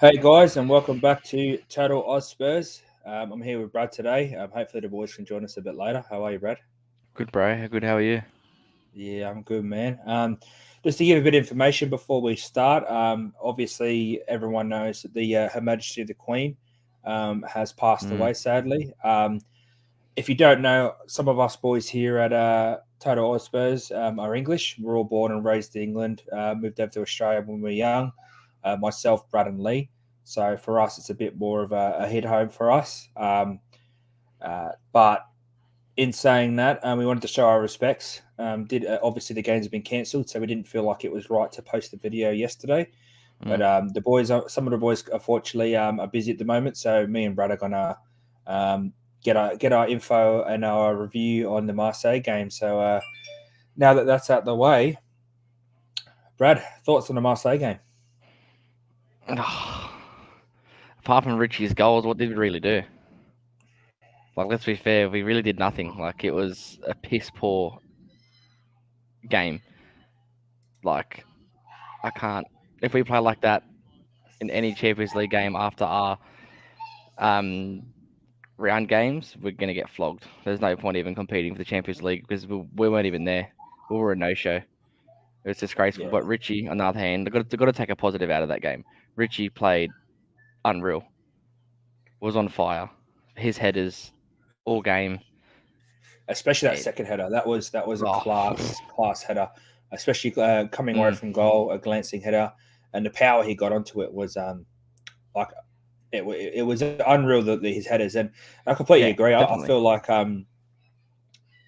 Hey guys, and welcome back to Total Oz Spurs. I'm here with Brad today. Hopefully the boys can join us a bit later. How are you, Brad? Good, bro. Good. How are you? Yeah, I'm good, man. Just to give a bit of information before we start, obviously everyone knows that the Her Majesty the Queen has passed Mm. away, sadly. If you don't know, some of us boys here at Total Oz Spurs are English. We're all born and raised in England. Moved over to Australia when we were young. Myself, Brad, and Lee. So for us, it's a bit more of a hit home for us. But in saying that, we wanted to show our respects. Did Obviously the games have been cancelled, so we didn't feel like it was right to post the video yesterday. But Mm. the boys, some of the boys, unfortunately, are busy at the moment. So me and Brad are gonna um, get our info and our review on the Marseille game. So now that that's out the way, Brad, thoughts on the Marseille game? Apart from Richie's goals, what did we really do? Like, let's be fair, we really did nothing. Like, it was a piss poor game. Like, I can't. If we play like that in any Champions League game after our um round games, we're gonna get flogged. There's no point even competing for the Champions League because we weren't even there. We were a no-show. It was disgraceful. Yeah, But Richie, on the other hand, got to take a positive out of that game. Richie played unreal. Was on fire. His headers all game. especially that It, second header. That was a oh, class header, especially coming away mm, from goal, a glancing header, and the power he got onto it was like it was unreal his headers. And I completely yeah, agree. I definitely. feel like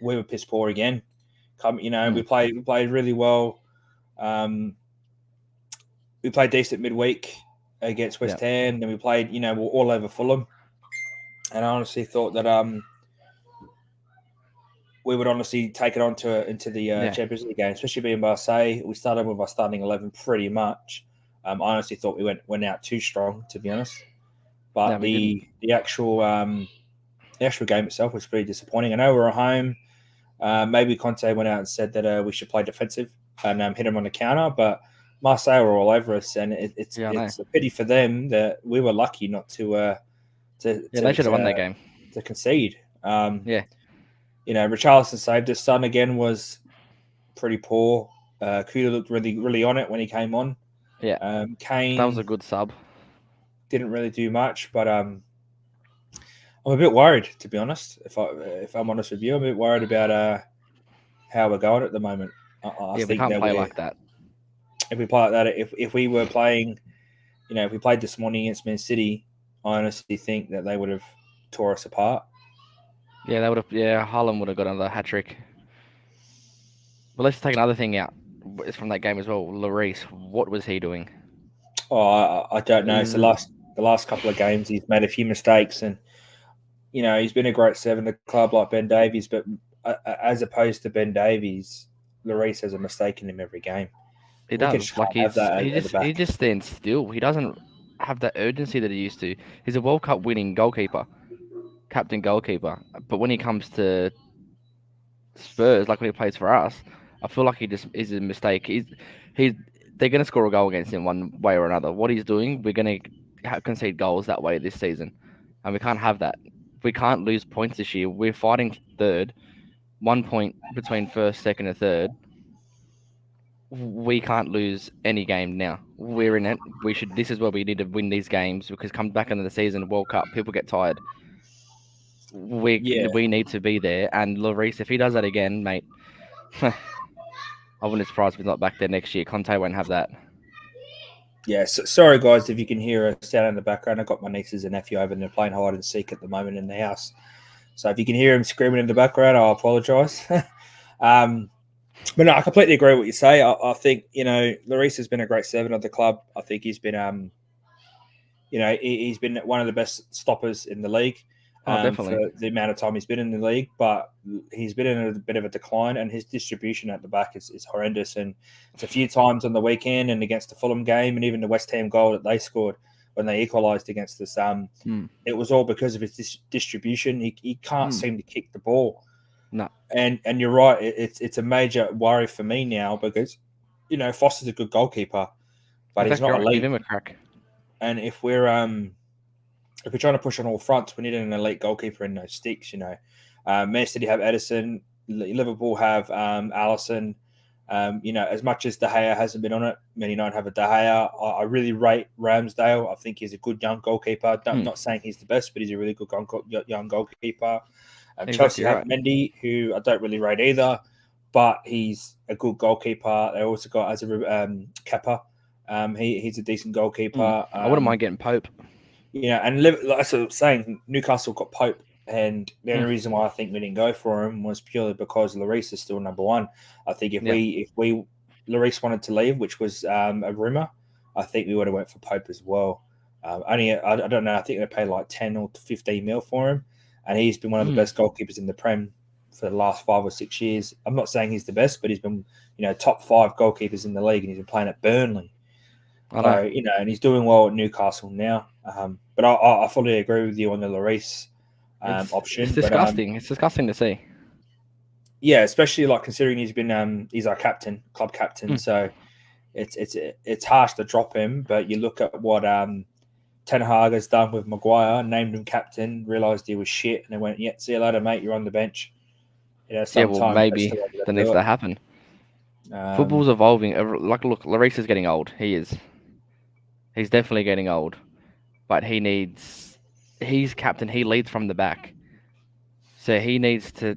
we were piss poor again. Mm, We played really well. Um, we played decent midweek against yeah, West Ham. Then we played, we're all over Fulham. And I honestly thought that we would honestly take it on into the yeah. Champions League game, especially being Marseille. We started with our starting 11 pretty much. I honestly thought we went out too strong, to be honest. No, But we didn't. the actual game itself was pretty disappointing. I know we were at home. Maybe Conte went out and said that we should play defensive and hit them on the counter, but Marseille were all over us, and it's Yeah, I know. it's a pity for them that we were lucky not to Yeah, they to should have won that to, game. to concede. Yeah, Richarlison saved his son again was pretty poor. Kuda looked really really on it when he came on. yeah. That was a Kane good sub. didn't really do much, but I'm a bit worried, to be honest. If I'm honest with you, I'm a bit worried about how we're going at the moment. I Yeah, we think can't that play we're like that. if we play like that, if we were playing, if we played this morning against Man City, I honestly think that they would have tore us apart. Yeah, they would have. Yeah, Haaland would have got another hat trick. But let's take another thing out. It's from that game as well. Lloris, what was he doing? Oh, I don't know. It's the L- last couple of games he's made a few mistakes, and he's been a great servant of the club like Ben Davies, but as opposed to Ben Davies, Lloris has a mistake in him every game. He We does. just Like can't have that at the he back. just stands still. He doesn't have that urgency that he used to. He's a World Cup winning goalkeeper, captain goalkeeper. But when he comes to Spurs, like when he plays for us, I feel like he just is a mistake. He's they're gonna score a goal against him one way or another. What he's doing, we're gonna concede goals that way this season, and we can't have that. We can't lose points this year. We're fighting third, 1 point between first, second, and third. We can't lose any game now. We're in it. We should. This is where we need to win these games because come back into the season, World Cup, people get tired. Yeah, We need to be there. And Lloris, if he does that again, mate, I wouldn't be surprised if he's not back there next year. Conte won't have that. yeah. So, sorry, guys, if you can hear a sound in the background. I've got my nieces and nephew over and they're playing hide and seek at the moment in the house. So if you can hear him screaming in the background, I'll apologise. um, but no, I completely agree with what you say. I think Lloris has been a great servant of the club. I think he's been he's been one of the best stoppers in the league Oh, for definitely. the amount of time he's been in the league. But he's been in a bit of a decline, and his distribution at the back is horrendous. And it's a few times on the weekend and against the Fulham game, and even the West Ham goal that they scored when they equalised against us. Hmm. It was all because of his distribution. He can't Hmm. seem to kick the ball, No, and you're right. It's a major worry for me now because Foster's a good goalkeeper, but he's exactly not right. Give elite. him a crack. and if we're trying to push on all fronts, we need an elite goalkeeper in those sticks. Man City have Edison, Liverpool have Alisson. As much as De Gea hasn't been on it, Man United have a De Gea. I really rate Ramsdale. I think he's a good young goalkeeper. I'm not saying he's the best, but he's a really good young goalkeeper. Exactly Chelsea have right. Mendy, who I don't really rate either, but he's a good goalkeeper. They also got as a Kepa. He's a decent goalkeeper. I wouldn't mind getting Pope. And like I was saying, Newcastle got Pope, and the only reason why I think we didn't go for him was purely because Lloris is still number one. I think if Lloris wanted to leave, which was a rumor, I think we would have went for Pope as well. I don't know. I think they paid like 10 or 15 mil for him, and he's been one of the best goalkeepers in the Prem for the last 5 or 6 years. I'm not saying he's the best, but he's been top 5 goalkeepers in the league, and he's been playing at Burnley. So, and he's doing well at Newcastle now. But I fully agree with you on the Lloris option. It's disgusting. It's disgusting to see. Yeah, especially like considering he's our captain, club captain. So it's harsh to drop him. But you look at what Ten Hag has done with Maguire, named him captain, realised he was shit, and they went, "Yeah, see you later, mate. You're on the bench." Sometimes maybe that needs to happen. Football's evolving. Look, Lloris is getting old. He is. He's definitely getting old, but he's captain. He leads from the back, so he needs to.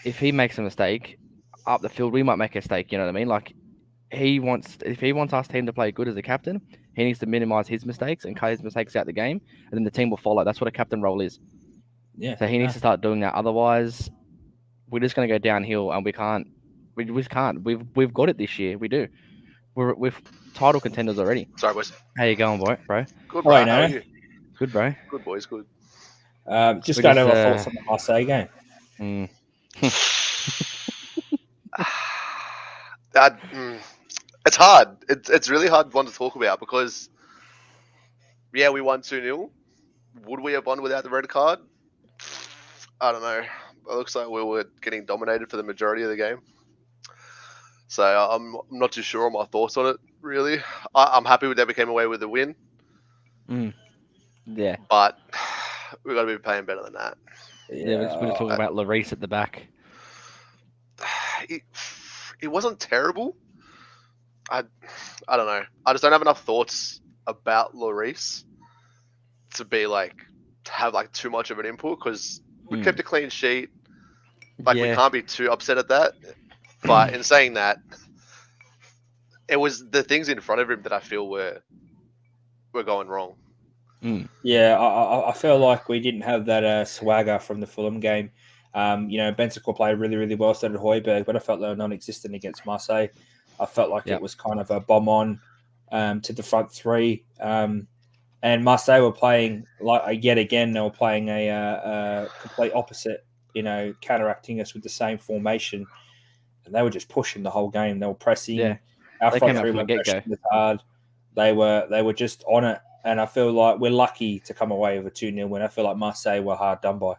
If he makes a mistake up the field, we might make a mistake. You know what I mean? Like if he wants us team to play good as a captain, he needs to minimize his mistakes and cut his mistakes out the game, and then the team will follow. That's what a captain role is. Yeah. So he needs to start doing that. Otherwise, we're just going to go downhill, and we can't. We just can't. We've got it this year. We do. We're title contenders already. Sorry, boys. How you going, bro? Good, bro. How are you? Good, bro. Good, boys. Good. Just going over thoughts on the Marseille game. It's hard. It's really hard one to talk about because, yeah, we won 2-0. Would we have won without the red card? I don't know. It looks like we were getting dominated for the majority of the game. So I'm not too sure on my thoughts on it, really. I'm happy that we came away with a win. Yeah. But we've got to be playing better than that. Yeah, we're just talking about Lloris at the back. It wasn't terrible. I don't know. I just don't have enough thoughts about Lloris to have too much of an input because we kept a clean sheet. We can't be too upset at that. But in saying that, it was the things in front of him that I feel were going wrong. Yeah, I feel like we didn't have that swagger from the Fulham game. Bentancur played really, really well, so did Højbjerg, but I felt they were non-existent against Marseille. I felt like it was kind of a bomb on to the front three. And Marseille were playing, yet again, they were playing a complete opposite, counteracting us with the same formation. And they were just pushing the whole game. They were pressing. Yeah. Our They front came out three from the were get-go. pushing hard. They were just on it. And I feel like we're lucky to come away with a 2-0 win. I feel like Marseille were hard done by.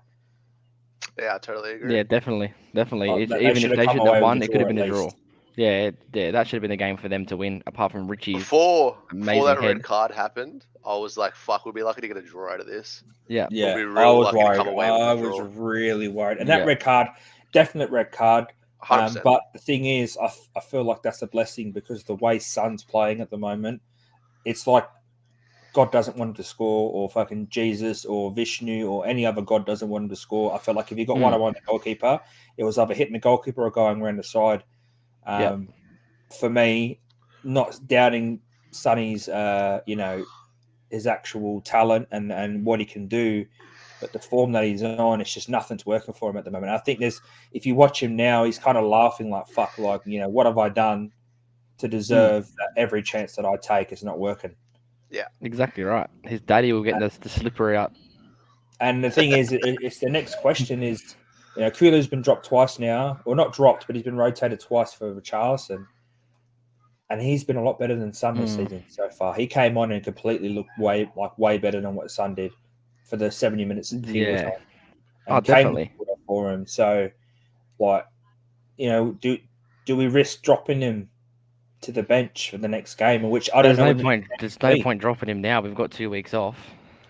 Yeah, I totally agree. Yeah, definitely. They Even if they should have shouldn't come away have won, with a it could have been draw a at draw. least. Yeah, that should have been the game for them to win, apart from Richie's Before amazing that head. red card happened, I was like, "Fuck, we'll be lucky to get a draw out of this." Yeah. Yeah, We'll be I real was lucky to worried. come away with I a was draw. really worried. And that red card, definite red card. 100%. But the thing is, I feel like that's a blessing because the way Son's playing at the moment, it's like God doesn't want him to score, or fucking Jesus or Vishnu or any other God doesn't want him to score. I felt like if you got one-on-one the goalkeeper, it was either hitting the goalkeeper or going around the side. For me, not doubting Sonny's, his actual talent and what he can do, but the form that he's on, it's just nothing's working for him at the moment. I think if you watch him now, he's kind of laughing like, fuck, what have I done to deserve that every chance that I take is not working? Yeah. Exactly right. His daddy will get the slipper out. And the thing is, it's the next question is, Kule's been dropped twice now, or not dropped, but he's been rotated twice for Richarlison. And he's been a lot better than Son this season so far. He came on and completely looked way better than what Son did for the 70 minutes that he was on. And definitely. For him. So, do we risk dropping him to the bench for the next game, which I don't There's know. no when the point. next There's game no will be. point dropping him now. We've got 2 weeks off.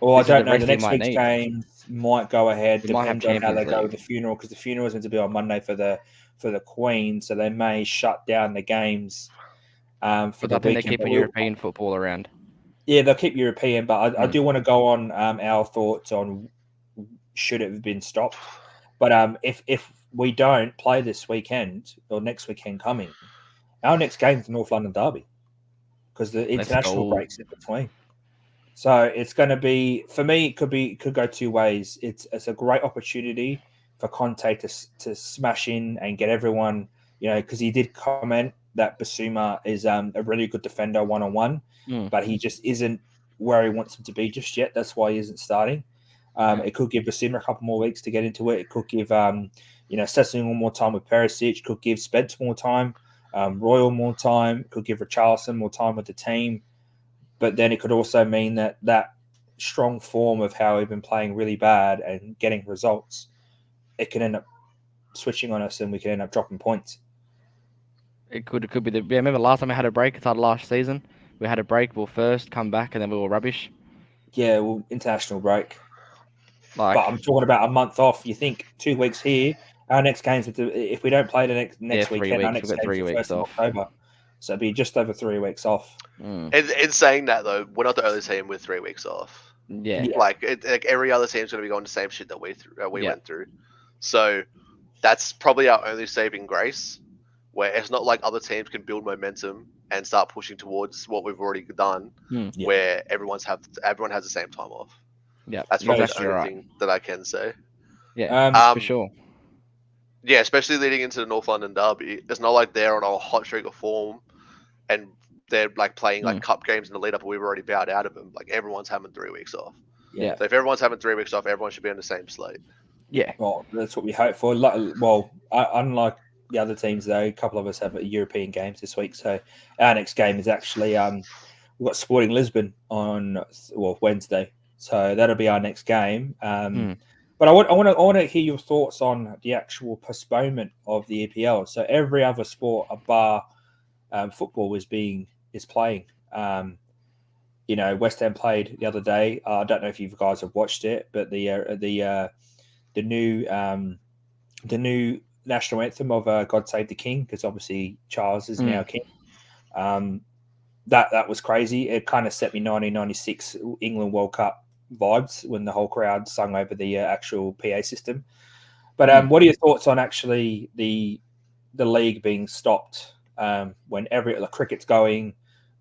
Or I This is don't the know. The rest he next might week's need. game might go ahead. We might have Depends on how they Champions go with League. the funeral, because the funeral is going to be on Monday for the Queen, so they may shut down the games for But the I think they're weekend. keeping European football around. Yeah, they'll keep European, but I Mm. do want to go on our thoughts on should it have been stopped. But if we don't play this weekend or next weekend coming, our next game is the North London Derby because the international go. breaks in between. So it's going to be, for me, it could go two ways. It's a great opportunity for Conte to smash in and get everyone, because he did comment that Basuma is a really good defender one-on-one, but he just isn't where he wants him to be just yet. That's why he isn't starting. It could give Basuma a couple more weeks to get into it. It could give, Sessegnon more time with Perisic. Could give Spence more time, Royal more time. Could give Richarlison more time with the team. But then it could also mean that strong form of how we've been playing really bad and getting results, it can end up switching on us and we can end up dropping points. It could be the. Yeah, remember last time we had a break? It's our last season. We had a break. We'll first come back and then we were rubbish. Yeah, well, international break. Like, but I'm talking about a month off. You think 2 weeks here, our next game's if we don't play the next 3 weekend, our weeks. next We've got game's 3 the weeks 1st of off. October. So it'd be just over 3 weeks off. In saying that though, we're not the only team with 3 weeks off. Yeah. Like every other team's going to be going the same shit that we went through. So that's probably our only saving grace, where it's not like other teams can build momentum and start pushing towards what we've already done, where everyone has the same time off. Yeah, that's probably exactly the only right. thing that I can say. Yeah, for sure. Yeah, especially leading into the North London Derby, it's not like they're on a hot streak of form and they're like playing like cup games in the lead up, and we've already bowed out of them. Like everyone's having 3 weeks off. Yeah. So if everyone's having 3 weeks off, everyone should be on the same slate. Yeah. Well, that's what we hope for. Well, unlike the other teams, though, a couple of us have European games this week. So our next game is actually we've got Sporting Lisbon on Wednesday. So that'll be our next game. But I want to hear your thoughts on the actual postponement of the EPL. So every other sport, bar football, is playing. West Ham played the other day. I don't know if you guys have watched it, but the new national anthem of "God Save the King," because obviously Charles is now king. That was crazy. It kind of set me 1996 England World Cup vibes when the whole crowd sung over the actual PA system. But what are your thoughts on actually the league being stopped when cricket's going,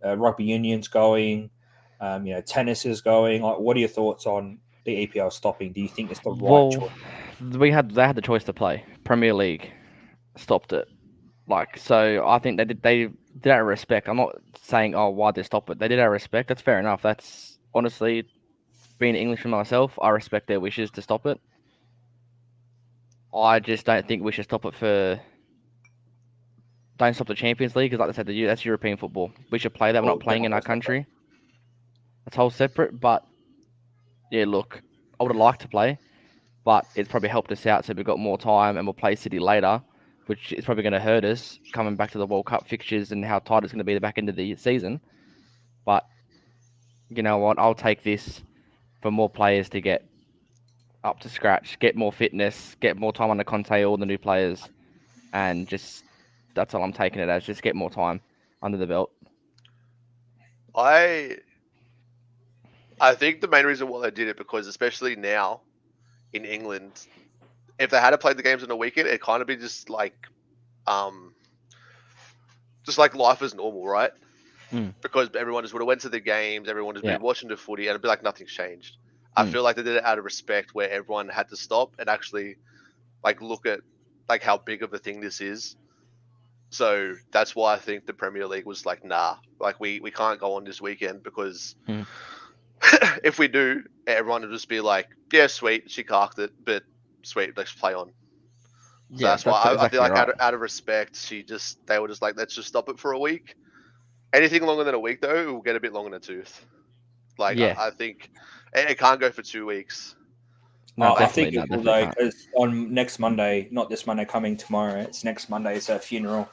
rugby union's going, tennis is going? Like, what are your thoughts on the EPL stopping? Do you think it's the right choice? They had the choice to play. Premier League stopped it. So I think they did out of respect. I'm not saying why they stopped it. They did out of respect. That's fair enough. That's honestly, being Englishman myself, I respect their wishes to stop it. I just don't think we should stop it don't stop the Champions League, because like I said, that's European football. We should play that. We're not playing in our country. That's whole separate. But yeah, look, I would have liked to play, but it's probably helped us out. So we've got more time and we'll play City later, which is probably going to hurt us coming back to the World Cup fixtures and how tight it's going to be the back end of the season. But you know what? I'll take this for more players to get up to scratch, get more fitness, get more time under Conte, all the new players, and just that's all I'm taking it as. Just get more time under the belt. I think the main reason why they did it, because especially now in England, if they had played the games on the weekend, it'd kind of be just like life as normal, right? Because everyone just would have went to the games, everyone has been watching the footy, and it'd be like nothing's changed. I feel like they did it out of respect, where everyone had to stop and actually look at how big of a thing this is. So that's why I think the Premier League was like, nah, we can't go on this weekend, because if we do, everyone will just be like, yeah, sweet, she carked it, but sweet, let's play on. So that's why I feel like out of respect, they were just like, let's just stop it for a week. Anything longer than a week, though, it will get a bit long in the tooth. I think it can't go for 2 weeks. No, I think it will, though, because on next Monday, not this Monday coming, tomorrow, it's next Monday, it's a funeral.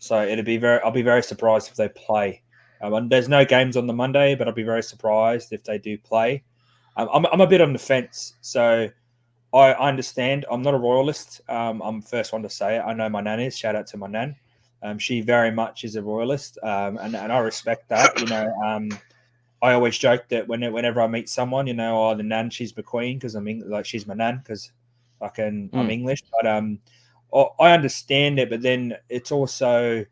So I'll be very surprised if they play. And there's no games on the Monday, but I'll be very surprised if they do play. I'm a bit on the fence, so I understand. I'm not a royalist. I'm the first one to say it. I know my nan is. Shout out to my nan. She very much is a royalist, and I respect that. I always joke that whenever I meet someone, the nan, she's my queen because she's my nan because I'm English. But I understand it, but then it's also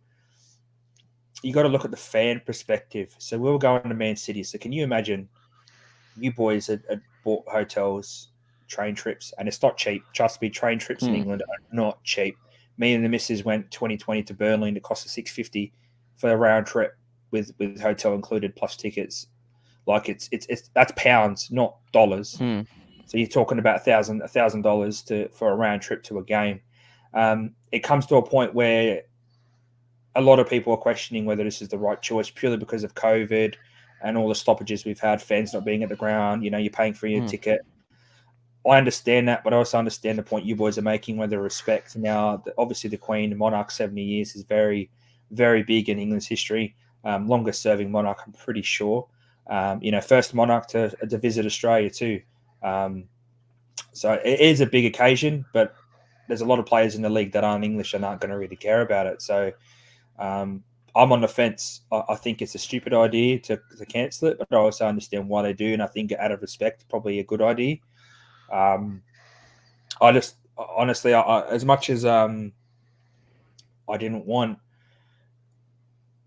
you got to look at the fan perspective. So we were going to Man City. So can you imagine? You boys had bought hotels, train trips, and it's not cheap. Trust me, train trips in England are not cheap. Me and the missus went 2020 to Burnley, and it cost us $650 for a round trip with hotel included plus tickets. Like it's that's pounds, not dollars. So you're talking about $1,000 for a round trip to a game. It comes to a point where a lot of people are questioning whether this is the right choice purely because of COVID and all the stoppages we've had, fans not being at the ground. You're paying for your ticket. I understand that, but I also understand the point you boys are making with the respect. Now, obviously, the Queen, the monarch, 70 years is very, very big in England's history. Longest serving monarch, I'm pretty sure. First monarch to visit Australia too. So it is a big occasion, but there's a lot of players in the league that aren't English and aren't going to really care about it. So I'm on the fence. I think it's a stupid idea to cancel it, but I also understand why they do, and I think out of respect, probably a good idea. I just honestly, as much as I didn't want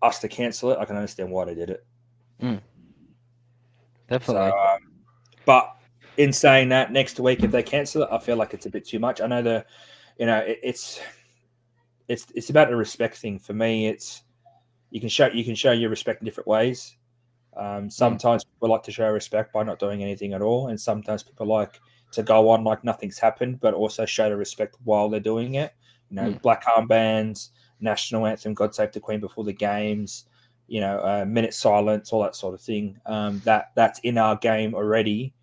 us to cancel it, I can understand why they did it. Definitely. So, but in saying that, next week if they cancel it, I feel like it's a bit too much. I know it's about the respect thing. For me, it's you can show your respect in different ways. Sometimes people like to show respect by not doing anything at all, and sometimes people like to go on like nothing's happened, but also show the respect while they're doing it. Black armbands, national anthem, God Save the Queen before the games, minute silence, all that sort of thing. That's in our game already.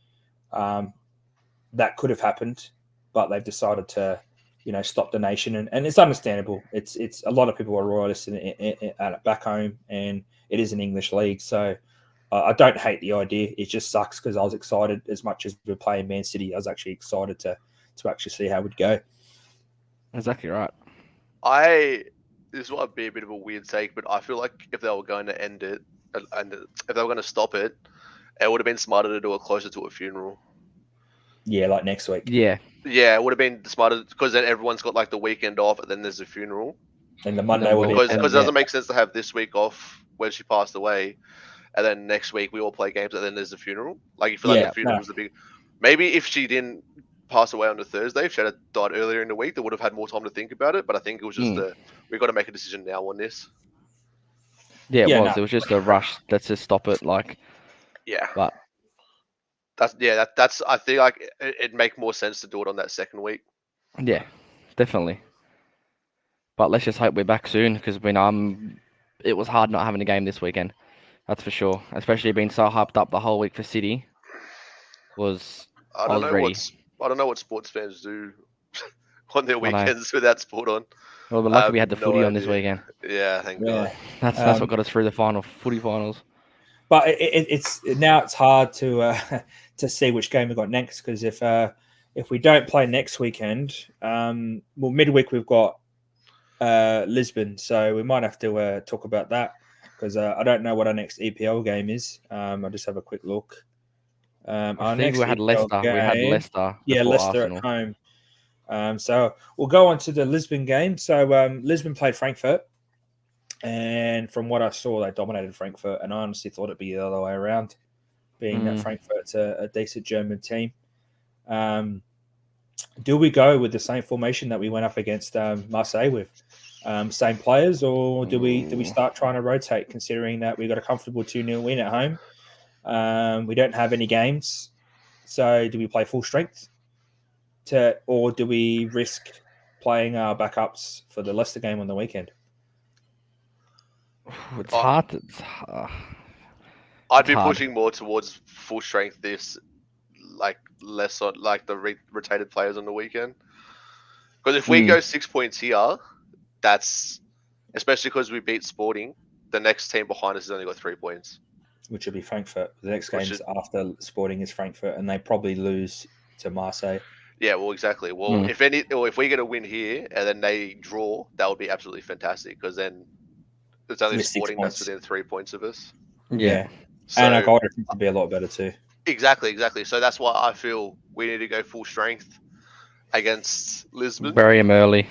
That could have happened, but they've decided to, stop the nation, and it's understandable. It's a lot of people are royalists back home, and it is an English league, so. I don't hate the idea. It just sucks because I was excited as much as we're playing Man City. I was actually excited to actually see how it would go. Exactly right. This might be a bit of a weird take, but I feel like if they were going to end it and if they were going to stop it, it would have been smarter to do it closer to a funeral. Yeah, like next week. Yeah, it would have been smarter because then everyone's got like the weekend off, and then there's a funeral. And the Monday would because it doesn't make sense to have this week off when she passed away. And then next week we all play games, and then there's a funeral. Like you feel like the funeral was the big. Maybe if she didn't pass away on the Thursday, if she had died earlier in the week, they would have had more time to think about it. But I think it was just we've got to make a decision now on this. Yeah, it was. It was just a rush. Let's just stop it. But that's. I think like it'd make more sense to do it on that second week. Yeah, definitely. But let's just hope we're back soon because it was hard not having a game this weekend. That's for sure. Especially being so hyped up the whole week for City. I don't know what sports fans do on their weekends without sport on. Well, we're lucky we had the footy on this weekend. Yeah, thank God. That's what got us through the footy finals. But it's hard to see which game we got next because if we don't play next weekend, midweek we've got Lisbon, so we might have to talk about that. Because I don't know what our next EPL game is. I'll just have a quick look. I think we had Leicester. Yeah, Leicester Arsenal. At home. So we'll go on to the Lisbon game. So Lisbon played Frankfurt. And from what I saw, they dominated Frankfurt. And I honestly thought it'd be the other way around, being that Frankfurt's a decent German team. Do we go with the same formation that we went up against Marseille with? Same players, or do we start trying to rotate, considering that we got a comfortable 2-0 win at home? We don't have any games, so do we play full strength, or do we risk playing our backups for the Leicester game on the weekend? It's hard. I'd be pushing more towards full strength this, like less on like the rotated players on the weekend. Because if we go 6 points here, that's especially because we beat Sporting. The next team behind us has only got 3 points. which will be Frankfurt. The next Which game's after Sporting is Frankfurt, and they probably lose to Marseille. Yeah, well, exactly. Well, if we get a win here and then they draw, that would be absolutely fantastic because then it's only We're 6 Sporting that's points. within 3 points of us. Yeah. So And our goal difference would be a lot better too. exactly. So that's why I feel we need to go full strength against Lisbon. Bury him early.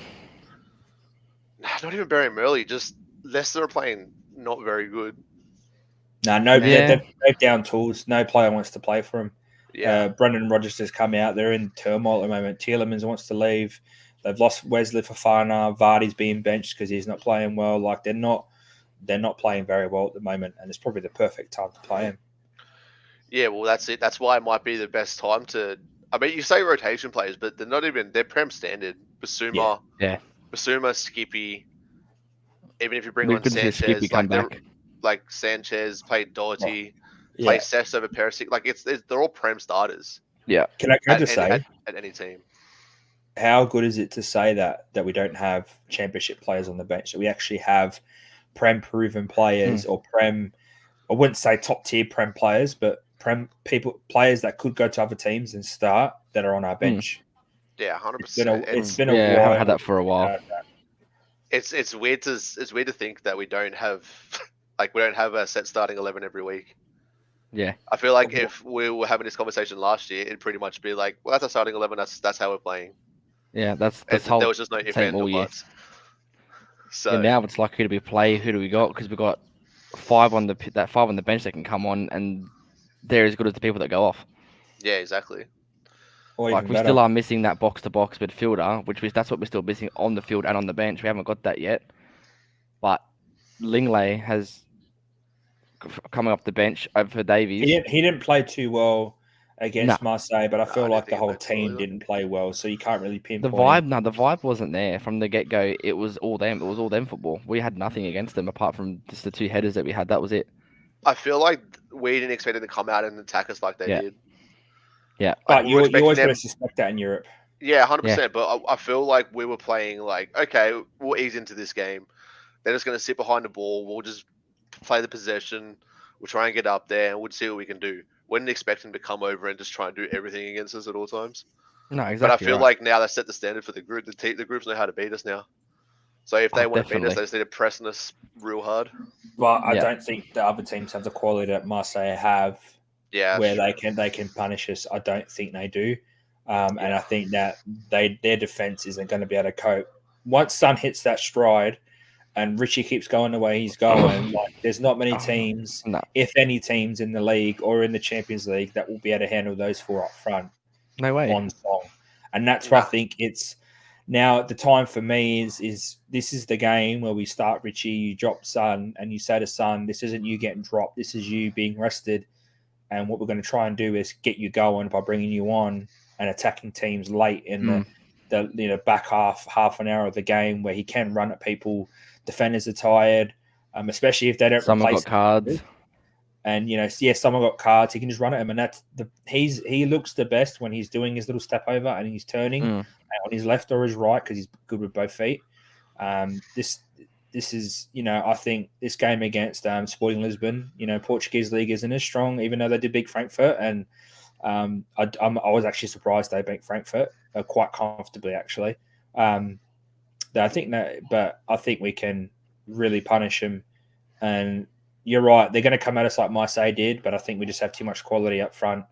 Not even bury him early. Just Leicester are playing not very good. No, Yeah. they're down tools. No player wants to play for them. Yeah, Brendan Rodgers has come out. They're in turmoil at the moment. Tielemans wants to leave. They've lost Wesley Fofana. Vardy's being benched because he's not playing well. Like they're not playing very well at the moment, and it's probably the perfect time to play him. yeah. Well, that's it. That's why it might be the best time to. I mean, you say rotation players, but they're not even. They're Prem standard. Basuma, Yeah. Basuma, Skippy. Even if you bring We on could see Skippy Sanchez, come back. like Sanchez, play Doherty, Yeah. play Cesc over Perisic. Like they're all Prem starters. Yeah. Can I just say, at any team? how good is it to say that we don't have championship players on the bench? That we actually have Prem proven players or Prem. I wouldn't say top tier Prem players, but Prem players that could go to other teams and start that are on our bench. Yeah, 100%. It's been a I while. haven't had that for a while. It's weird to think that we don't have we don't have a set starting 11 every week. Yeah. I feel like if we were having this conversation last year, it'd pretty much be like, well, that's our starting 11. That's how we're playing. Yeah, that's There was just no if, same and, all or year. buts. So Yeah, now it's like who do we play? Who do we got? Because we got 5 on the bench that can come on, and they're as good as the people that go off. yeah, exactly. Or Like even we better. still are missing that box to box midfielder, that's what we're still missing on the field and on the bench. We haven't got that yet. But Lingley has coming off the bench over Davies. He didn't play too well against Marseille, but I feel I like didn't the think he whole played well team either. didn't play well, so you can't really The pinpoint. vibe, the vibe wasn't there from the get go. It was all them. It was all them football. We had nothing against them apart from just the 2 headers that we had. That was it. I feel like we didn't expect them to come out and attack us like they did. Yeah. But we you were always expecting going them. to suspect that in Europe. Yeah, 100%. But I feel like we were playing like, okay, we'll ease into this game. They're just going to sit behind the ball. We'll just play the possession. We'll try and get up there, and we'll see what we can do. We didn't expect them to come over and just try and do everything against us at all times. No, exactly. But I feel right. like now they set the standard for the group. The groups know how to beat us now. So if they want to beat us, definitely. they just need to press on us real hard. But I don't think the other teams have the quality that Marseille have, Yeah, where true. they can punish us. I don't think they do, and I think that their defense isn't going to be able to cope. Once Son hits that stride, and Richie keeps going the way he's going, like there's not many teams, if any teams in the league or in the Champions League that will be able to handle those 4 up front. No way. On song, and that's why I think it's now the time for me is this is the game where we start Richie, you drop Son, and you say to Son, this isn't you getting dropped, this is you being rested, and what we're going to try and do is get you going by bringing you on and attacking teams late in the back half an hour of the game where he can run at people. Defenders are tired, especially if they don't. Someone replace got cards. And someone got cards. He can just run at him, and that's he looks the best when he's doing his little step over and he's turning on his left or his right because he's good with both feet. This is I think this game against Sporting Lisbon, Portuguese league isn't as strong, even though they did beat Frankfurt, and I was actually surprised they beat Frankfurt quite comfortably actually. I think we can really punish them, and you're right. They're going to come at us like Marseille did, but I think we just have too much quality up front.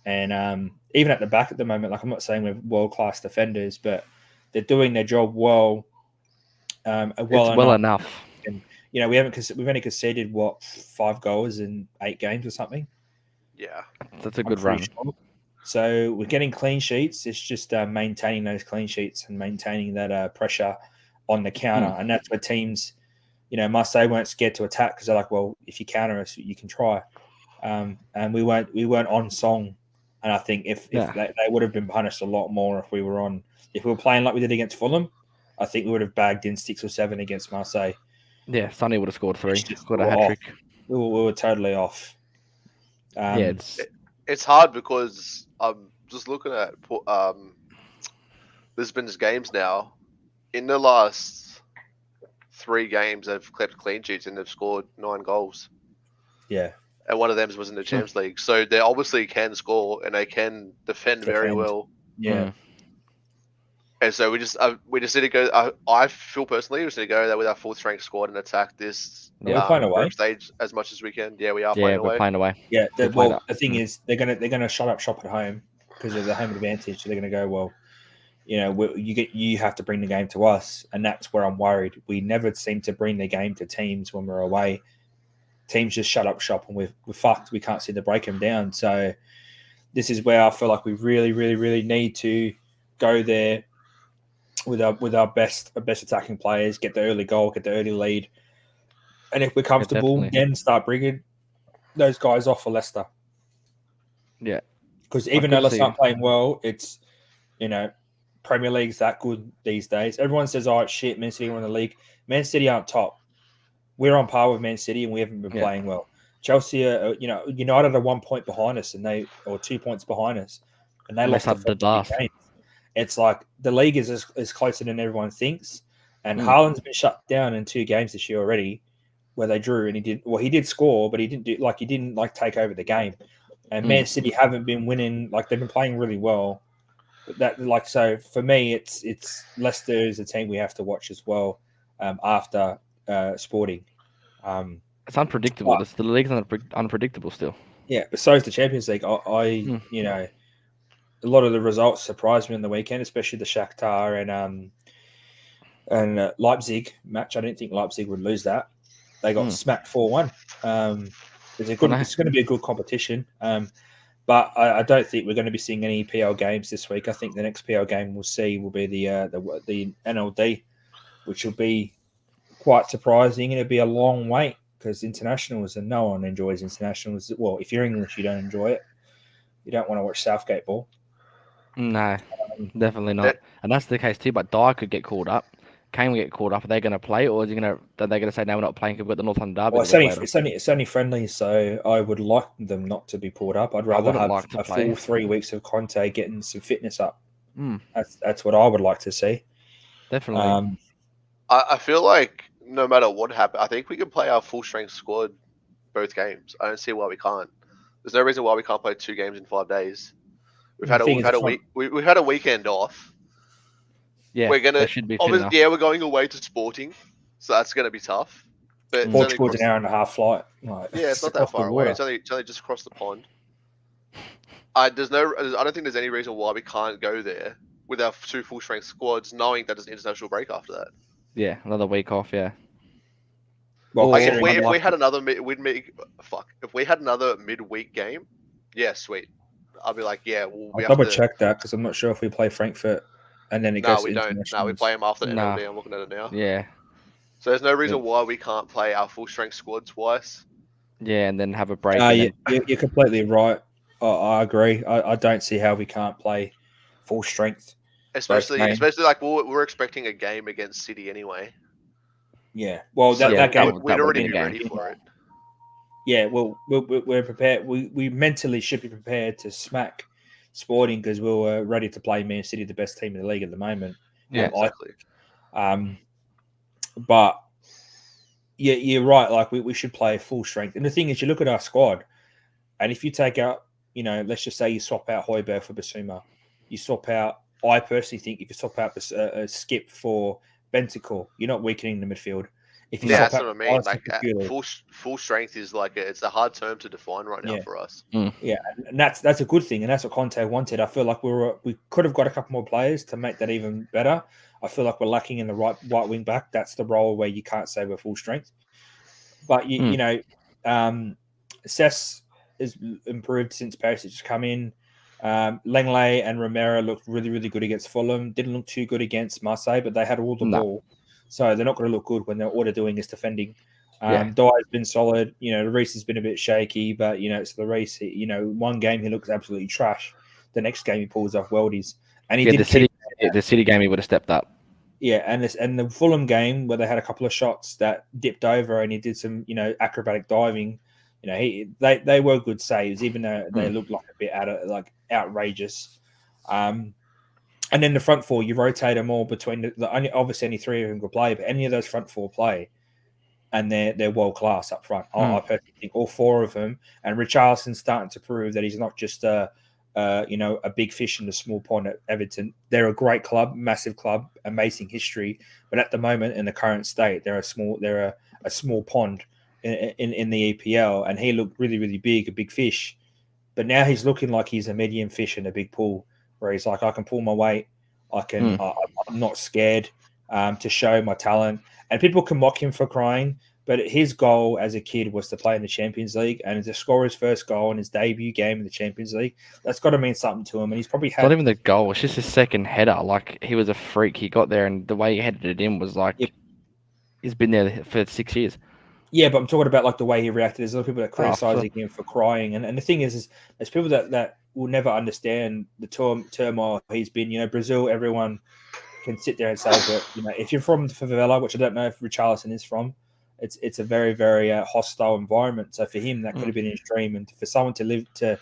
And even at the back at the moment, like I'm not saying we're world-class defenders, but they're doing their job well. Well enough. And, we've only conceded, 5 goals in 8 games or something? Yeah. That's a good run. Sure. So we're getting clean sheets. It's just maintaining those clean sheets and maintaining that pressure on the counter. And that's where teams... Marseille weren't scared to attack because they're like, well, if you counter us, you can try. And we weren't on song. And I think if they would have been punished a lot more if we were playing like we did against Fulham, I think we would have bagged in 6 or 7 against Marseille. Yeah, Sonny would have scored 3. Got a hat trick. We were totally off. It's hard because I'm just looking at Lisbon's games now. In the last 3 games they've kept clean sheets and they've scored 9 goals. Yeah. And one of them was in the Champions League. So they obviously can score and they can defend very well. Yeah. And so we just need to go. I feel personally we just need to go there with our full strength squad and attack this We're playing away. group stage as much as we can. Yeah, we are Yeah, playing we're away. playing away. Yeah. The thing is, they're gonna shut up shop at home because of the home advantage. So they're gonna go, well, you have to bring the game to us, and that's where I'm worried. We never seem to bring the game to teams when we're away. Teams just shut up shop, and we're fucked. We can't seem to break them down. So this is where I feel like we really, really, really need to go there with our best attacking players, get the early goal, get the early lead, and if we're comfortable, then start bringing those guys off for Leicester. Yeah, because even though Leicester aren't playing well, it's Premier League's that good these days. Everyone says, "Oh shit, Man City won the league." Man City aren't top. We're on par with Man City, and we haven't been playing well. Chelsea are, United are 1 point behind us, or 2 points behind us, and they lost the last game. It's like the league is as closer than everyone thinks, and Haaland's been shut down in 2 games this year already, where they drew, and he did score, but he didn't take over the game. And Man City haven't been winning, they've been playing really well, but that so for me, it's Leicester is a team we have to watch as well after Sporting. It's unpredictable. The league's unpredictable still. Yeah, but so is the Champions League. A lot of the results surprised me on the weekend, especially the Shakhtar and Leipzig match. I didn't think Leipzig would lose that. They got smacked 4-1. It's going to be a good competition. But I don't think we're going to be seeing any PL games this week. I think the next PL game we'll see will be the NLD, which will be quite surprising. It'll be a long wait because internationals, and no one enjoys internationals. Well, if you're English, you don't enjoy it. You don't want to watch Southgate ball. No, definitely not. And that's the case too. But Dyer could get called up. Kane will get called up. Are they going to play, or are they going to say no, we're not playing because we've got the North London Derby? Well, it's only friendly, so I would like them not to be pulled up. I'd rather have a full 3 weeks of Conte getting some fitness up. That's what I would like to see. Definitely. I feel like no matter what happens, I think we can play our full strength squad both games. I don't see why we can't. There's no reason why we can't play 2 games in 5 days. We've had a weekend off. Yeah, we're gonna. Should be we're going away to Sporting, so that's gonna be tough. But Portugal's an hour and a half flight. It's not that far away. It's only just across the pond. I don't think there's any reason why we can't go there with our 2 full strength squads, knowing that there's an international break after that. Yeah, another week off. Yeah. Well, if we had another midweek game, yeah, sweet. I'll be like, yeah. I'll double check that because I'm not sure if we play Frankfurt and then it goes. No, we don't. No, we play them after the NLD. I'm looking at it now. Yeah. So there's no reason why we can't play our full strength squad twice. Yeah, and then have a break. You're completely right. I agree. I don't see how we can't play full strength. Especially like we're expecting a game against City anyway. Yeah. Well, that game we'd already be ready for it. Yeah. Well, we're prepared. We mentally should be prepared to smack Sporting because we were ready to play Man City, the best team in the league at the moment. Yeah, exactly. But yeah, you're right. We should play full strength. And the thing is, you look at our squad, and if you take out, let's just say you swap out Højbjerg for Basuma, you swap out. I personally think if you swap out Skip for Bentancur, you're not weakening the midfield. If you that's what I mean. Full strength is it's a hard term to define right now for us. Yeah, and that's a good thing, and that's what Conte wanted. I feel like we could have got a couple more players to make that even better. I feel like we're lacking in the right wing back. That's the role where you can't say we're full strength. But Cess has improved since Perisic has come in. Langley and Romero looked really, really good against Fulham. Didn't look too good against Marseille, but they had all the ball. So they're not going to look good when all they're doing is defending. Dyer's been solid. Reece has been a bit shaky, but, it's the Reece. One game he looks absolutely trash. The next game he pulls off worldies. And he did the City game he would have stepped up. Yeah, and the Fulham game where they had a couple of shots that dipped over and he did some, acrobatic diving. They were good saves, even though they looked like a bit outrageous. And then the front four, you rotate them all between obviously only three of them could play, but any of those front four play, and they're world class up front. I personally think all four of them, and Richarlison's starting to prove that he's not just a big fish in the small pond at Everton. They're a great club, massive club, amazing history, but at the moment in the current state, they're a small pond in the EPL, and he looked really, really big, a big fish. But now he's looking like he's a medium fish in a big pool, where he's like, I can pull my weight, I'm not scared to show my talent. And people can mock him for crying, but his goal as a kid was to play in the Champions League and to score his first goal in his debut game in the Champions League. That's got to mean something to him. And he's probably had... Not even the goal. It's just his second header. Like, he was a freak. He got there, and the way he headed it in was like... Yep. He's been there for 6 years. Yeah, but I'm talking about like the way he reacted. There's a lot of people that criticizing him for crying. And the thing is there's people that will never understand the turmoil he's been. Brazil, everyone can sit there and say, but, if you're from favela, which I don't know if Richarlison is from, it's a very, very hostile environment. So for him, that could have been his dream. And for someone to live to,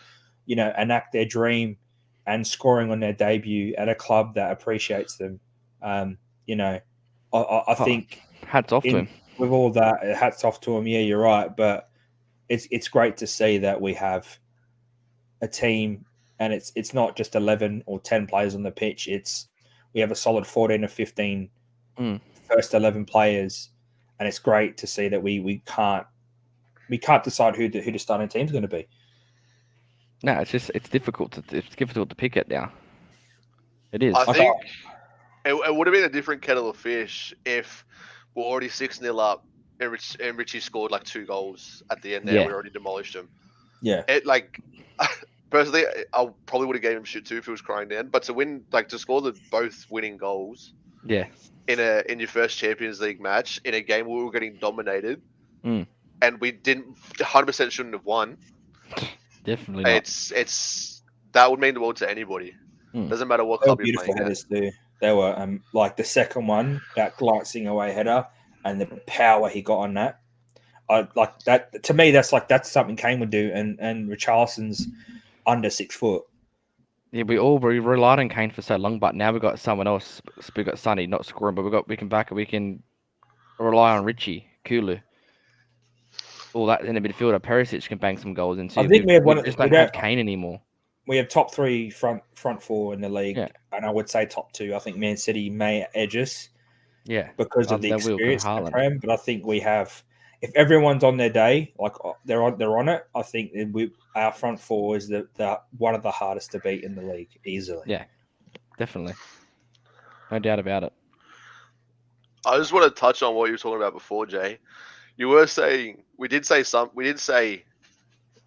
enact their dream and scoring on their debut at a club that appreciates them, I think... Hats off to him. With all that, hats off to him. Yeah, you're right. But it's great to see that we have a team, and it's not just 11 or 10 players on the pitch. We have a solid 14 or 15 first 11 players, and it's great to see that we can't decide who the starting team's going to be. No, it's difficult to pick it now. It is. I think it would have been a different kettle of fish if we're already 6-0 up and Richie scored like 2 goals at the end there. Yeah. We already demolished him. Yeah. Personally, I probably would have gave him shit too if he was crying down. But to win, to score both winning goals, yeah, in your first Champions League match in a game where we were getting dominated, and we 100% shouldn't have won. Definitely not. It's that would mean the world to anybody. Doesn't matter what club you're playing. Headers too. They were like the second one, that glancing away header, and the power he got on that. I like that. To me, that's something Kane would do, and Richarlison's under 6 foot. Yeah, we relied on Kane for so long, but now we've got someone else. We've got Sonny not scoring, but we can rely on Richie, Kulu, all that in the midfielder. Perisic can bang some goals, and I think we just don't have Kane anymore. We have top 3 front four in the league, and I would say top 2. I think Man City may edge us, because of the experience of the Prem. But I think we have, if everyone's on their day, like they're on it. I think our front four is the one of the hardest to beat in the league easily. Yeah, definitely, no doubt about it. I just want to touch on what you were talking about before, Jay. You were saying we did say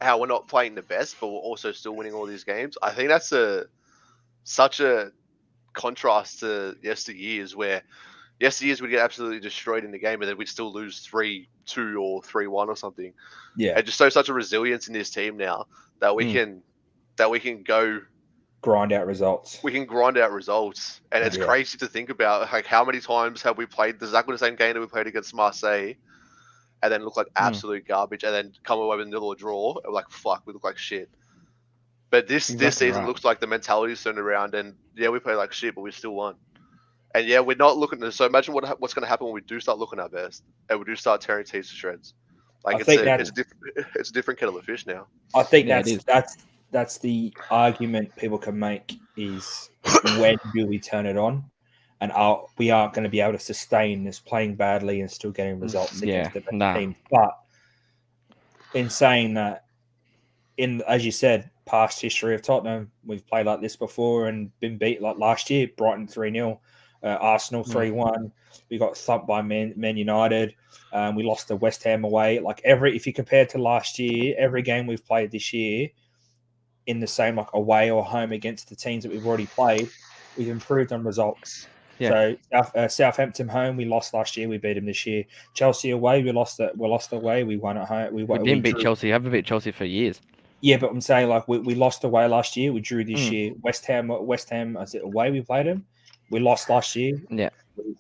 how we're not playing the best, but we're also still winning all these games. I think that's such a contrast to yesteryears, where yesteryears we'd get absolutely destroyed in the game, and then we'd still lose 3-2 or 3-1 or something. Yeah, it just shows such a resilience in this team now that we can go grind out results. We can grind out results, and it's crazy to think about how many times have we played exactly the same game that we played against Marseille, and then look like absolute garbage, and then come away with a nil or draw, and we're like, fuck, we look like shit. But this season looks like the mentality's turned around, and we play like shit, but we still won. And we're not looking. So imagine what's going to happen when we do start looking our best, and we do start tearing teams to shreds. Like it's a different kettle of fish now. I think that's the argument people can make is when do we turn it on? And we aren't going to be able to sustain this playing badly and still getting results against the best team. But in saying that, as you said, past history of Tottenham, we've played like this before and been beat like last year, Brighton 3-0, Arsenal 3-1. We got thumped by Man United. We lost to West Ham away. If you compare to last year, every game we've played this year in the same away or home against the teams that we've already played, we've improved on results. Yeah. So Southampton home, we lost last year. We beat them this year. Chelsea away, we lost away. We won at home. We didn't beat Chelsea. We haven't beat Chelsea for years. Yeah, but I'm saying we lost away last year. We drew this year. West Ham. Is it away? We played them. We lost last year. Yeah.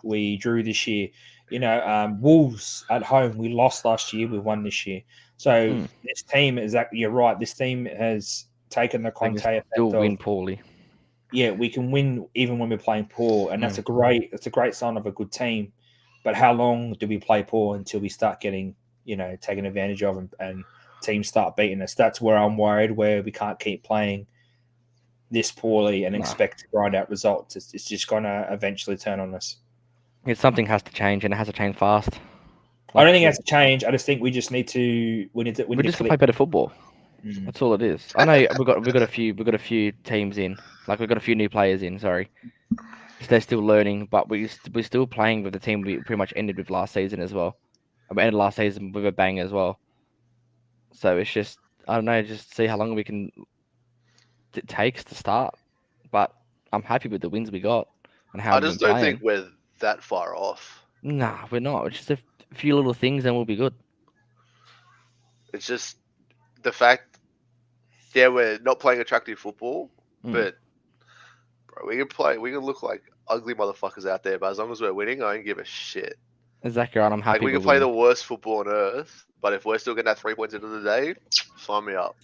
We drew this year. Wolves at home. We lost last year. We won this year. So this team is you're right. This team has taken the Conte effect. Still win poorly. we can win even when we're playing poor, and that's a great sign of a good team. But how long do we play poor until we start getting, taken advantage of and teams start beating us? That's where I'm worried, where we can't keep playing this poorly and expect to grind out results. It's just going to eventually turn on us. Something has to change, and it has to change fast. I don't think it has to change. I just think we just need to. We need to play better football. That's all it is. I know we've got a few teams in, like we've got a few new players in. Sorry, they're still learning, but we're still playing with the team we pretty much ended with last season as well. We ended last season with a bang as well. So it's just, I don't know, just see how long it takes to start. But I'm happy with the wins we got and how I we've just been don't playing. think we're that far off. Nah, we're not. It's just a few little things, and we'll be good. It's just the fact, we're not playing attractive football, but bro, we can look like ugly motherfuckers out there, but as long as we're winning, I don't give a shit. Exactly right. I'm happy. Like we can play the worst football on earth, but if we're still getting that 3 points into the day, sign me up.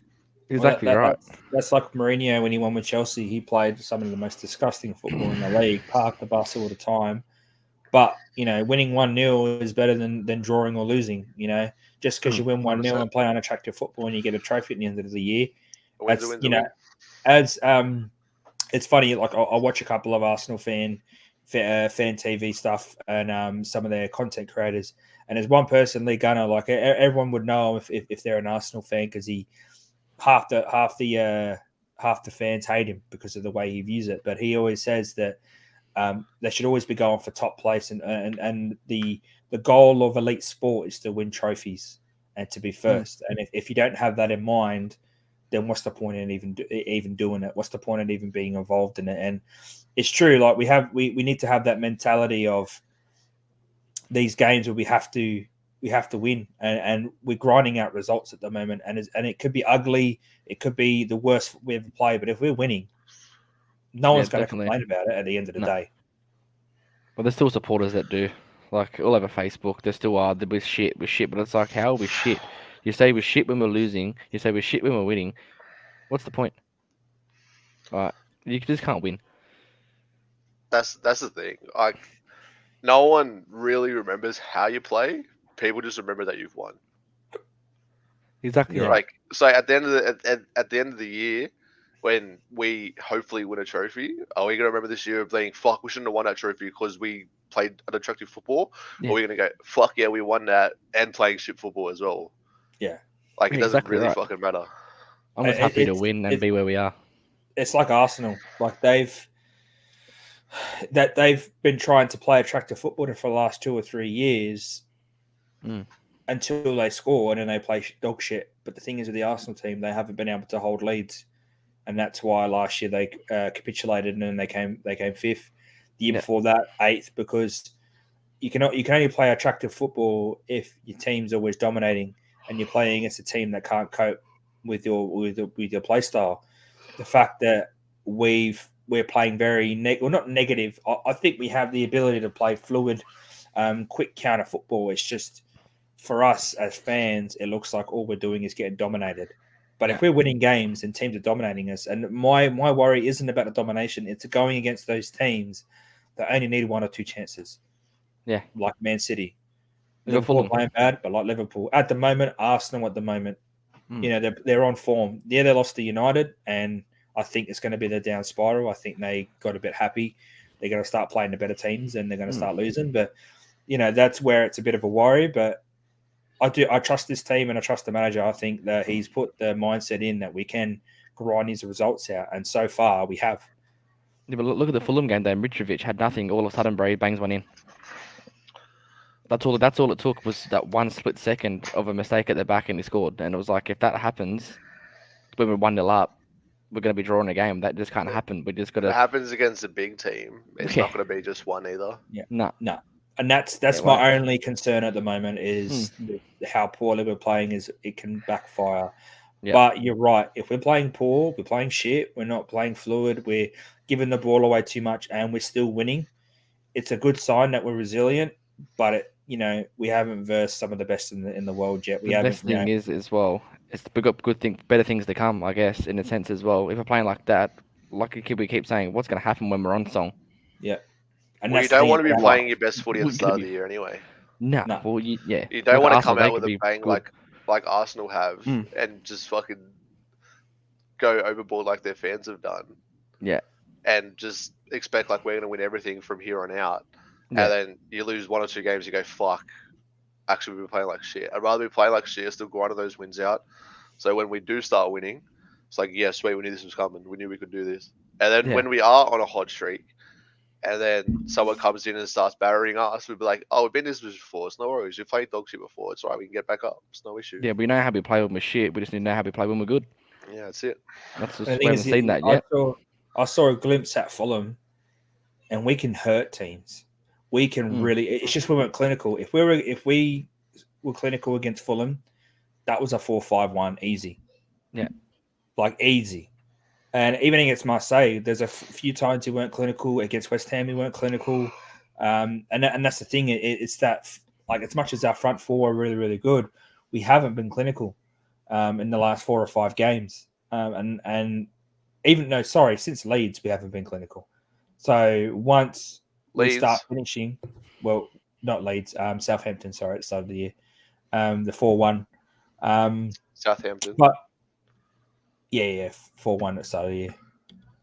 Exactly right. That's like Mourinho when he won with Chelsea. He played some of the most disgusting football in the league, parked the bus all the time. But, winning 1-0 is better than drawing or losing, Just because you win 1-0 and play unattractive football and you get a trophy at the end of the year. It's funny, like I watch a couple of Arsenal fan TV stuff and some of their content creators. And there's one person, Lee Gunner, like everyone would know if they're an Arsenal fan because half the fans hate him because of the way he views it. But he always says that they should always be going for top place, and the goal of elite sport is to win trophies and to be first. And if you don't have that in mind, then what's the point in even doing it? What's the point in even being involved in it? And it's true, like we need to have that mentality of these games where we have to win, and we're grinding out results at the moment, and it could be ugly, it could be the worst we ever played, but if we're winning, no one's going to complain about it at the end of the day. Well, there's still supporters that do. Like, all over Facebook, there still are. We're shit, but it's like, how are we shit? You say we're shit when we're losing. You say we're shit when we're winning. What's the point? Right, you just can't win. That's the thing. Like, no one really remembers how you play. People just remember that you've won. Exactly right. Like, so at the end of the year, when we hopefully win a trophy, are we gonna remember this year of being fuck? We shouldn't have won that trophy because we played an attractive football, or are we gonna go fuck yeah, we won that and playing shit football as well? Yeah, like it doesn't really fucking matter. I'm just happy to win and be where we are. It's like Arsenal, like they've been trying to play attractive football for the last 2 or 3 years until they score and then they play dog shit. But the thing is, with the Arsenal team, they haven't been able to hold leads. And that's why last year they capitulated and then they came fifth. The year before that, eighth, because you can only play attractive football if your team's always dominating and you're playing against a team that can't cope with your play style. The fact that we're playing very not negative. I think we have the ability to play fluid, quick counter football. It's just for us as fans, it looks like all we're doing is getting dominated. But if we're winning games and teams are dominating us, and my worry isn't about the domination, it's going against those teams that only need 1 or 2 chances. Yeah. Like Man City. Liverpool are playing bad, but like Liverpool. At the moment, Arsenal at the moment, they're on form. Yeah, they lost to United, and I think it's going to be the down spiral. I think they got a bit happy. They're going to start playing the better teams, and they're going to start losing. But, that's where it's a bit of a worry. But I trust this team and I trust the manager. I think that he's put the mindset in that we can grind his results out, and so far we have. Yeah, but look at the Fulham game. Mitrovic had nothing. All of a sudden, Brady bangs one in. That's all it took was that one split second of a mistake at the back, and he scored. And it was like, if that happens when we're 1-0 up, we're going to be drawing a game. That just can't happen. We just got to. If it happens against a big team, it's not going to be just one either. Yeah, no. And that's my only concern at the moment is how poorly we're playing. Is it can backfire. Yep. But you're right. If we're playing poor, we're playing shit. We're not playing fluid. We're giving the ball away too much, and we're still winning. It's a good sign that we're resilient. But we haven't versed some of the best in the world yet. The best thing is as well. We got better things to come, I guess, in a sense as well. If we're playing like that, like we keep saying, what's going to happen when we're on song? Yeah. And Well, you that's the don't thing want to be about- playing your best footy at the We're start gonna of the be- year anyway. No, No. well, yeah. You don't Look want at to come Arsenal, they out with could a be bang good. like Arsenal have Mm. and just fucking go overboard like their fans have done. Yeah. And just expect like we're going to win everything from here on out. Yeah. And then you lose 1 or 2 games, you go, fuck, actually we've been playing like shit. I'd rather be playing like shit, still grind those wins out. So when we do start winning, it's like, yeah, sweet, we knew this was coming. We knew we could do this. And then Yeah. when we are on a hot streak, and then someone comes in and starts barraying us, we'd be like, oh, we've been this before. It's no worries. We've played dog shit before. It's all right. We can get back up. It's no issue. Yeah, we know how we play when we're shit. We just need to know how we play when we're good. Yeah, that's it. That's just, The we thing haven't is, seen that yet. I saw a glimpse at Fulham, and we can hurt teams. We can really. It's just we weren't clinical. If we were clinical against Fulham, that was a 4-5-1 easy. Yeah, like easy. And even against Marseille, there's a few times we weren't clinical. Against West Ham, we weren't clinical. And that's the thing. It's that, like, as much as our front four are really, really good, we haven't been clinical in the last 4 or 5 games. And even no, sorry, since Leeds, we haven't been clinical. So once we start finishing, well, not Leeds, Southampton, sorry, at the start of the year, the 4-1. Southampton. But yeah, 4-1 at the start of the year.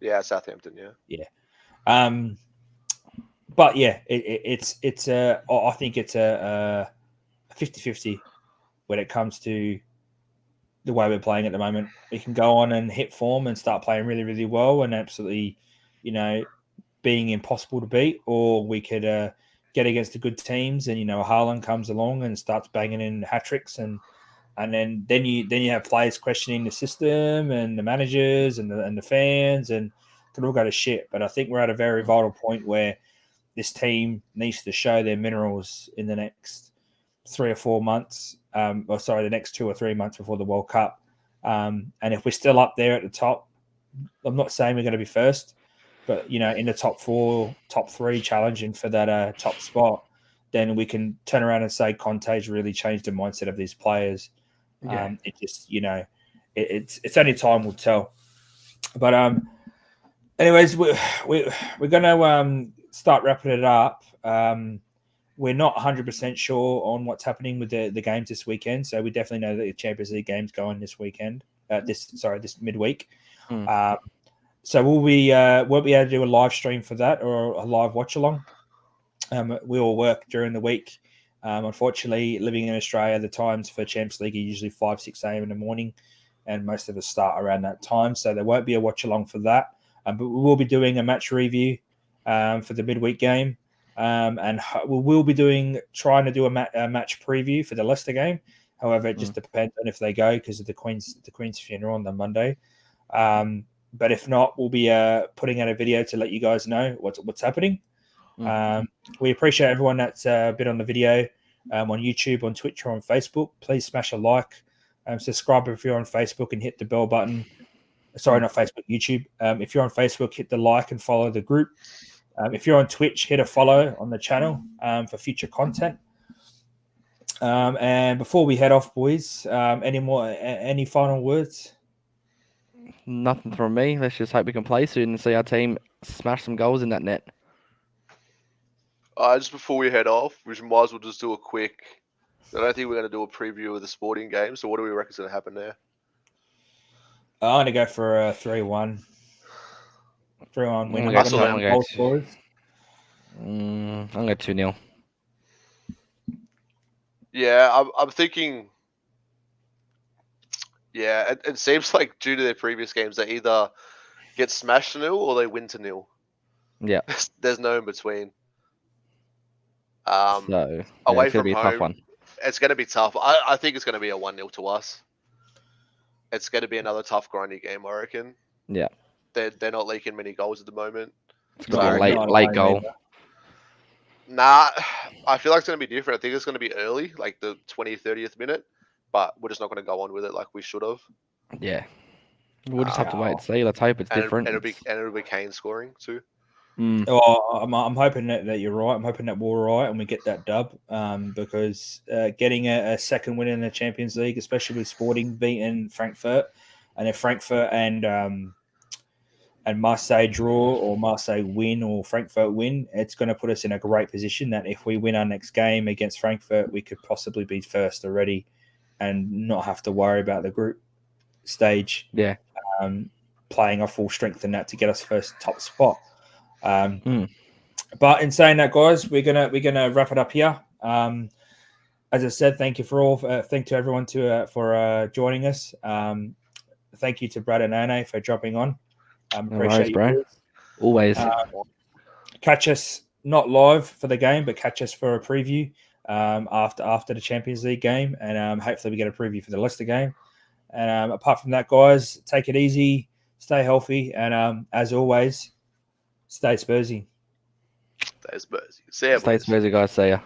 Yeah, Southampton, yeah. But yeah, it's I think it's a 50-50 when it comes to the way we're playing at the moment. We can go on and hit form and start playing really, really well and absolutely, being impossible to beat, or we could get against the good teams and Haaland comes along and starts banging in hat tricks and then you have players questioning the system and the managers and the fans and it could all go to shit. But I think we're at a very vital point where this team needs to show their minerals in the next 3 or 4 months, the next 2 or 3 months before the World Cup. And if we're still up there at the top, I'm not saying we're going to be first, but in the top 4, top 3, challenging for that top spot, then we can turn around and say Conte's really changed the mindset of these players. Yeah. It just it's only time will tell. But anyways, we're gonna start wrapping it up. We're not 100% sure on what's happening with the games this weekend, so we definitely know that the Champions League game's going this weekend. This midweek. So we'll be able to do a live stream for that or a live watch along. We all work during the week. Unfortunately, living in Australia, the times for Champions League are usually 5, 6 a.m. in the morning, and most of us start around that time. So there won't be a watch along for that. But we will be doing a match review for the midweek game, and we will be trying to do a match preview for the Leicester game. However, it just depends on if they go because of the Queen's funeral on the Monday. But if not, we'll be putting out a video to let you guys know what's happening. We appreciate everyone that's been on the video on YouTube, on Twitch, or on Facebook. Please smash a like, subscribe if you're on Facebook, and hit the bell button. Sorry, not Facebook, YouTube. If you're on Facebook, hit the like and follow the group. If you're on Twitch, hit a follow on the channel for future content. And before we head off, boys, any final words? Nothing from me. Let's just hope we can play soon and see our team smash some goals in that net. Just before we head off, we might as well just do a quick. I don't think we're going to do a preview of the Sporting game. So what do we reckon is going to happen there? I'm going to go for a 3-1. 3-1 win. I'm going to 2-0. Yeah, I'm thinking. Yeah, it seems like due to their previous games, they either get smashed to 0 or they win to 0. Yeah. There's no in between. So away it's going to from be a home, tough one. It's going to be tough. I think it's going to be a 1-0 to us. It's going to be another tough, grindy game, I reckon. Yeah. They're not leaking many goals at the moment. It's going to be a late goal. Nah, I feel like it's going to be different. I think it's going to be early, like the 20th, 30th minute, but we're just not going to go on with it like we should have. Yeah. We'll just have to wait and see. Let's hope it's different. And it'll be Kane scoring too. Oh, I'm hoping that you're right. I'm hoping that we're right and we get that dub because getting a second win in the Champions League, especially with Sporting beating Frankfurt, and if Frankfurt and and Marseille draw or Marseille win or Frankfurt win, it's going to put us in a great position that if we win our next game against Frankfurt, we could possibly be first already and not have to worry about the group stage. Yeah. Playing our full strength in that to get us first top spot. But in saying that, guys, we're gonna wrap it up here. As I said, thank you thank to everyone for joining us. Thank you to Brad and Ane for dropping on. Appreciate you, bro. Always. Catch us not live for the game, but catch us for a preview after the Champions League game, and hopefully we get a preview for the Leicester game. And apart from that, guys, take it easy, stay healthy, and as always, stay Spursy. Stay Spursy. See ya, Stay boys. Spursy, guys. See ya.